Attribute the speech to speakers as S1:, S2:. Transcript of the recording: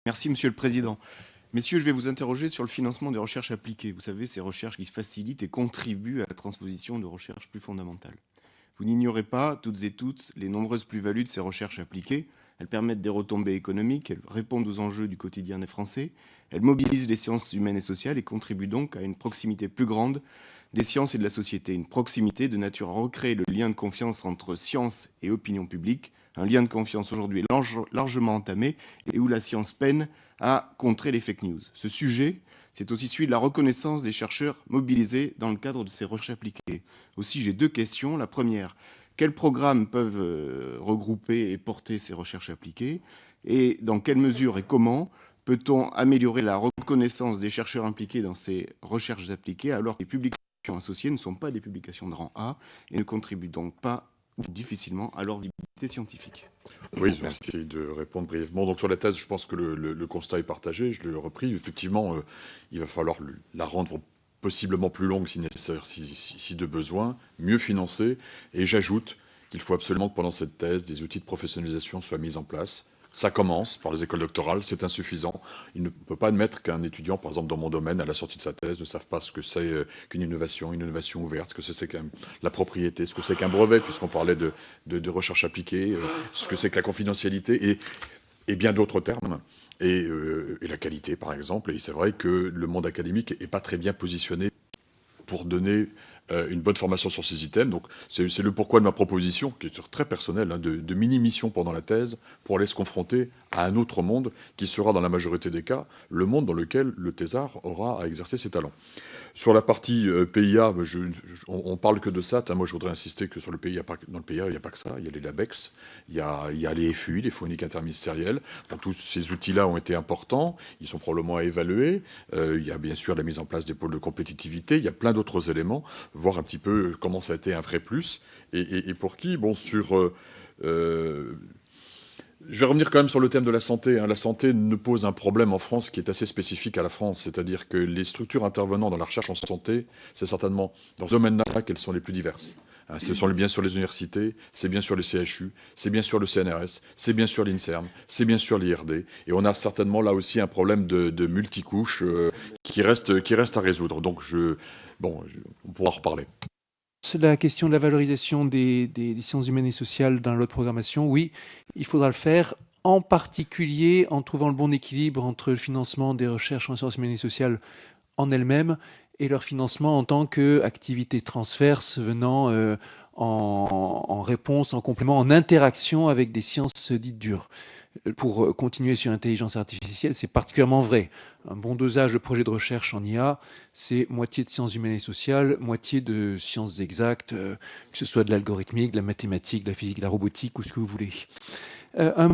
S1: Merci, Monsieur le Président. Messieurs, je vais vous interroger sur le financement des recherches appliquées. Vous savez, ces recherches qui facilitent et contribuent à la transposition de recherches plus fondamentales. Vous n'ignorez pas, toutes et toutes, les nombreuses plus-values de ces recherches appliquées. Elles permettent des retombées économiques, elles répondent aux enjeux du quotidien des Français, elles mobilisent les sciences humaines et sociales et contribuent donc à une proximité plus grande des sciences et de la société. Une proximité de nature à recréer le lien de confiance entre science et opinion publique, un lien de confiance aujourd'hui largement entamé et où la science peine à contrer les fake news. Ce sujet, c'est aussi celui de la reconnaissance des chercheurs mobilisés dans le cadre de ces recherches appliquées. Aussi, j'ai deux questions. La première, quels programmes peuvent regrouper et porter ces recherches appliquées? Et dans quelle mesure et comment peut-on améliorer la reconnaissance des chercheurs impliqués dans ces recherches appliquées alors que les publications associées ne sont pas des publications de rang A et ne contribuent donc pas ou difficilement à leur visibilité scientifique?
S2: Oui, je vais essayer de répondre brièvement. Donc sur la thèse, je pense que le constat est partagé, je l'ai repris. Effectivement, il va falloir la rendre possiblement plus longue si nécessaire, si de besoin, mieux financée. Et j'ajoute qu'il faut absolument que pendant cette thèse, des outils de professionnalisation soient mis en place. Ça commence par les écoles doctorales, c'est insuffisant. Il ne peut pas admettre qu'un étudiant, par exemple dans mon domaine, à la sortie de sa thèse, ne sache pas ce que c'est qu'une innovation ouverte, ce que c'est que la propriété, ce que c'est qu'un brevet, puisqu'on parlait de recherche appliquée, ce que c'est que la confidentialité et bien d'autres termes. Et la qualité, par exemple. Et c'est vrai que le monde académique n'est pas très bien positionné pour donner une bonne formation sur ces items. Donc c'est le pourquoi de ma proposition, qui est très personnelle, hein, de mini-mission pendant la thèse, pour aller se confronter à un autre monde, qui sera dans la majorité des cas le monde dans lequel le thésard aura à exercer ses talents. Sur la partie PIA, on parle que de ça. Moi, je voudrais insister que sur le PIA, dans le PIA, il n'y a pas que ça. Il y a les LABEX, il y a les FUI, les fonds uniques interministériels. Bon, tous ces outils-là ont été importants. Ils sont probablement à évaluer. Il y a bien sûr la mise en place des pôles de compétitivité. Il y a plein d'autres éléments. Voir un petit peu comment ça a été un vrai plus. Et pour qui, bon, je vais revenir quand même sur le thème de la santé. La santé ne pose un problème en France qui est assez spécifique à la France. C'est-à-dire que les structures intervenant dans la recherche en santé, c'est certainement dans ce domaine-là qu'elles sont les plus diverses. Ce sont bien sûr les universités, c'est bien sûr les CHU, c'est bien sûr le CNRS, c'est bien sûr l'INSERM, c'est bien sûr l'IRD. Et on a certainement là aussi un problème de multicouche qui reste à résoudre. Donc on pourra en reparler.
S3: La question de la valorisation des sciences humaines et sociales dans notre programmation, oui, il faudra le faire, en particulier en trouvant le bon équilibre entre le financement des recherches en sciences humaines et sociales en elles-mêmes et leur financement en tant qu'activité transverse venant en réponse, en complément, en interaction avec des sciences dites dures. Pour continuer sur l'intelligence artificielle, c'est particulièrement vrai. Un bon dosage de projet de recherche en IA, c'est moitié de sciences humaines et sociales, moitié de sciences exactes, que ce soit de l'algorithmique, de la mathématique, de la physique, de la robotique ou ce que vous voulez. Un